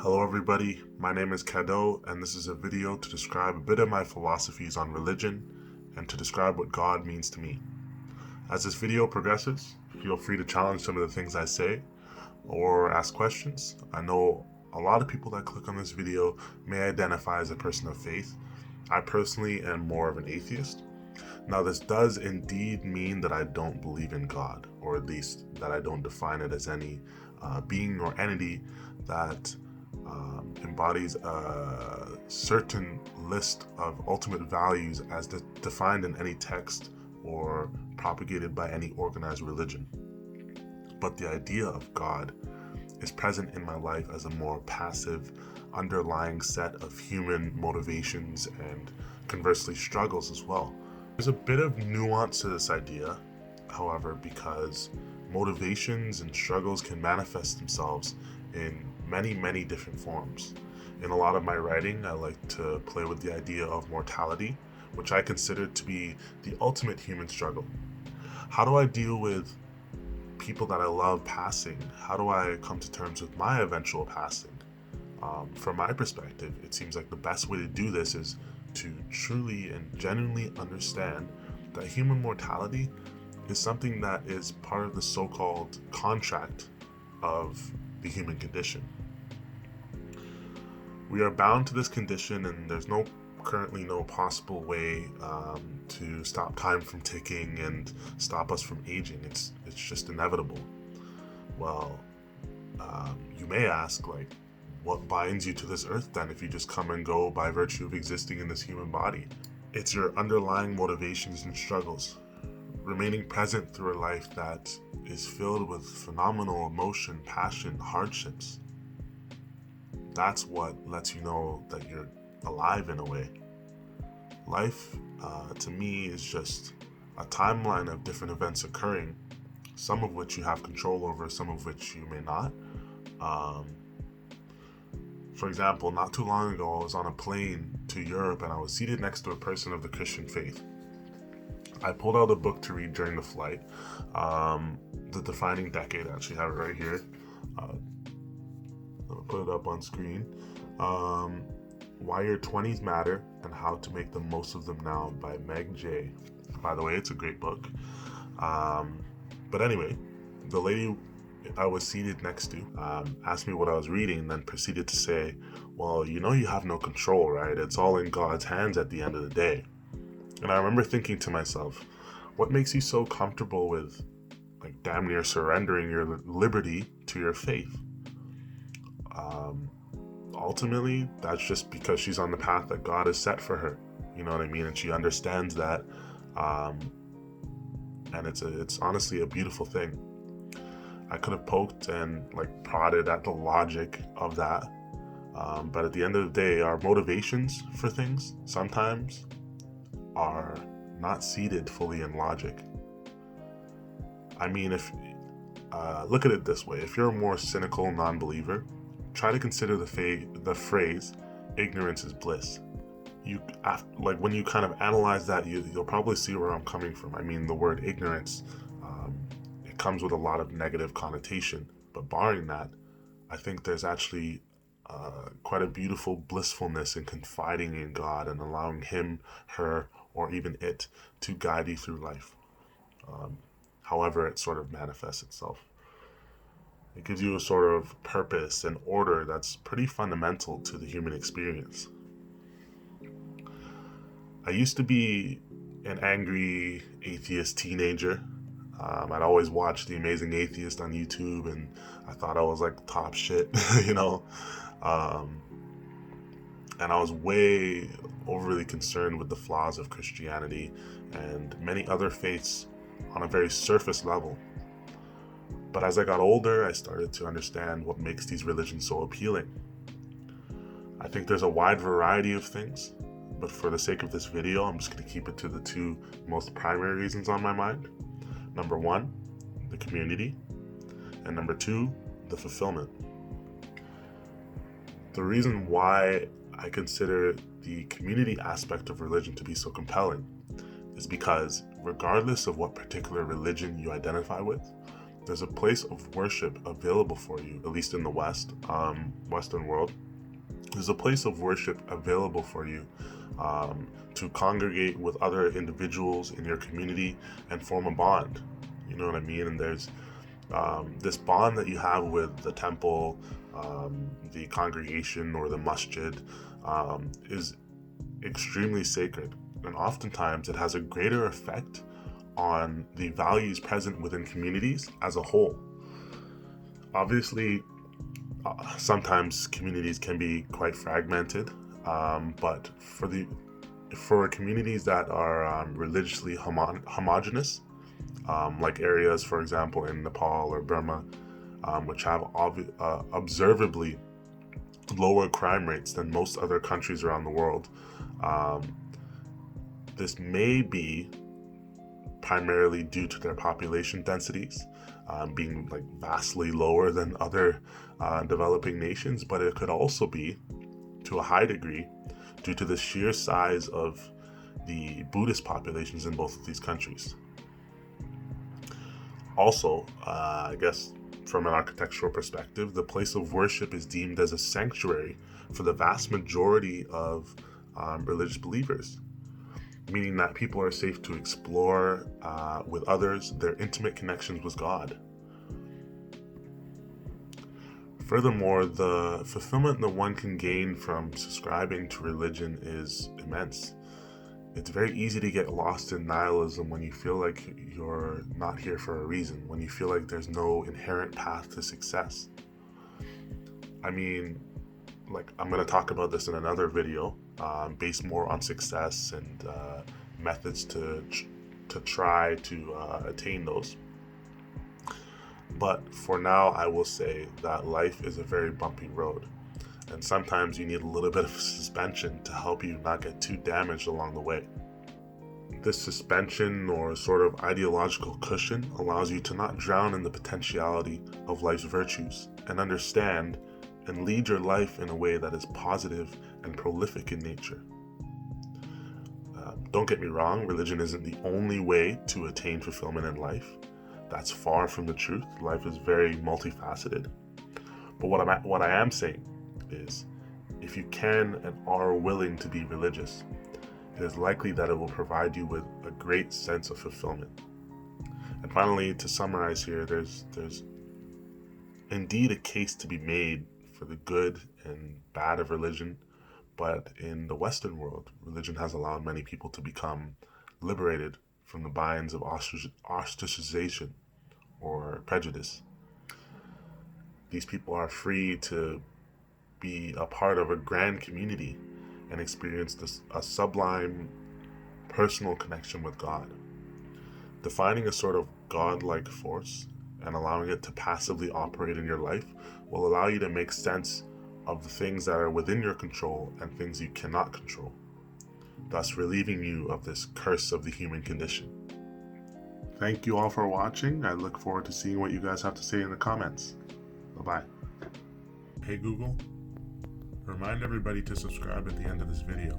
Hello everybody, my name is Cadeau and this is a video to describe a bit of my philosophies on religion and to describe what God means to me. As this video progresses, feel free to challenge some of the things I say or ask questions. I know a lot of people that click on this video may identify as a person of faith. I personally am more of an atheist. Now this does indeed mean that I don't believe in God, or at least that I don't define it as any being or entity that embodies a certain list of ultimate values as defined in any text or propagated by any organized religion. But the idea of God is present in my life as a more passive, underlying set of human motivations and conversely struggles as well. There's a bit of nuance to this idea, however, because motivations and struggles can manifest themselves in many different forms. In a lot of my writing, I like to play with the idea of mortality, which I consider to be the ultimate human struggle. How do I deal with people that I love passing? How do I come to terms with my eventual passing? From my perspective, it seems like the best way to do this is to truly and genuinely understand that human mortality is something that is part of the so-called contract of the human condition. We are bound to this condition, and there's currently no possible way to stop time from ticking and stop us from aging. It's just inevitable. Well, you may ask, like, what binds you to this earth then if you just come and go by virtue of existing in this human body? It's your underlying motivations and struggles, remaining present through a life that is filled with phenomenal emotion, passion, hardships. That's what lets you know that you're alive in a way. Life, to me, is just a timeline of different events occurring, some of which you have control over, some of which you may not. For example, not too long ago, I was on a plane to Europe and I was seated next to a person of the Christian faith. I pulled out a book to read during the flight, The Defining Decade. I actually have it right here. I'll put it up on screen. Why Your 20s Matter and How to Make the Most of Them Now by Meg J. By the way, it's a great book. But anyway, the lady I was seated next to asked me what I was reading and then proceeded to say, well, you know you have no control, right? It's all in God's hands at the end of the day. And I remember thinking to myself, what makes you so comfortable with like damn near surrendering your liberty to your faith? Ultimately, that's just because she's on the path that God has set for her. You know what I mean? And she understands that. And it's honestly a beautiful thing. I could have poked and like prodded at the logic of that. But at the end of the day, our motivations for things sometimes are not seated fully in logic. I mean, if look at it this way: if you're a more cynical non-believer, try to consider the phrase "ignorance is bliss." When you kind of analyze that, you'll probably see where I'm coming from. I mean, the word ignorance, it comes with a lot of negative connotation, but barring that, I think there's actually quite a beautiful blissfulness in confiding in God and allowing Him, her, or even it to guide you through life. However it sort of manifests itself. It gives you a sort of purpose and order that's pretty fundamental to the human experience. I used to be an angry atheist teenager. I'd always watch The Amazing Atheist on YouTube, and I thought I was like top shit, you know? And I was way overly concerned with the flaws of Christianity and many other faiths on a very surface level. But as I got older, I started to understand what makes these religions so appealing. I think there's a wide variety of things, but for the sake of this video, I'm just going to keep it to the two most primary reasons on my mind. Number one, the community, and number two, the fulfillment. The reason why I consider the community aspect of religion to be so compelling is because regardless of what particular religion you identify with, there's a place of worship available for you, at least in the Western world. There's a place of worship available for you to congregate with other individuals in your community and form a bond. You know what I mean? And there's this bond that you have with the temple, the congregation, or the masjid is extremely sacred. And oftentimes it has a greater effect on the values present within communities as a whole. Obviously, sometimes communities can be quite fragmented, but for communities that are religiously homogenous, like areas, for example, in Nepal or Burma, which have observably lower crime rates than most other countries around the world, this may be primarily due to their population densities being like vastly lower than other developing nations, but it could also be, to a high degree, due to the sheer size of the Buddhist populations in both of these countries. Also, I guess from an architectural perspective, the place of worship is deemed as a sanctuary for the vast majority of religious believers, meaning that people are safe to explore with others their intimate connections with God. Furthermore, the fulfillment that one can gain from subscribing to religion is immense. It's very easy to get lost in nihilism when you feel like you're not here for a reason, when you feel like there's no inherent path to success. I mean, like, I'm going to talk about this in another video, based more on success and methods to try to attain those. But for now, I will say that life is a very bumpy road, and sometimes you need a little bit of suspension to help you not get too damaged along the way. This suspension, or sort of ideological cushion, allows you to not drown in the potentiality of life's virtues and understand and lead your life in a way that is positive and prolific in nature. Don't get me wrong, religion isn't the only way to attain fulfillment in life. That's far from the truth. Life is very multifaceted. But what I am saying is, if you can and are willing to be religious, it is likely that it will provide you with a great sense of fulfillment. And finally, to summarize here, there's indeed a case to be made for the good and bad of religion, but in the Western world, religion has allowed many people to become liberated from the binds of ostracization or prejudice. These people are free to be a part of a grand community and experience a sublime personal connection with God. Defining a sort of God-like force and allowing it to passively operate in your life will allow you to make sense of the things that are within your control and things you cannot control, thus relieving you of this curse of the human condition. Thank you all for watching. I look forward to seeing what you guys have to say in the comments. Bye-bye. Hey Google, remind everybody to subscribe at the end of this video.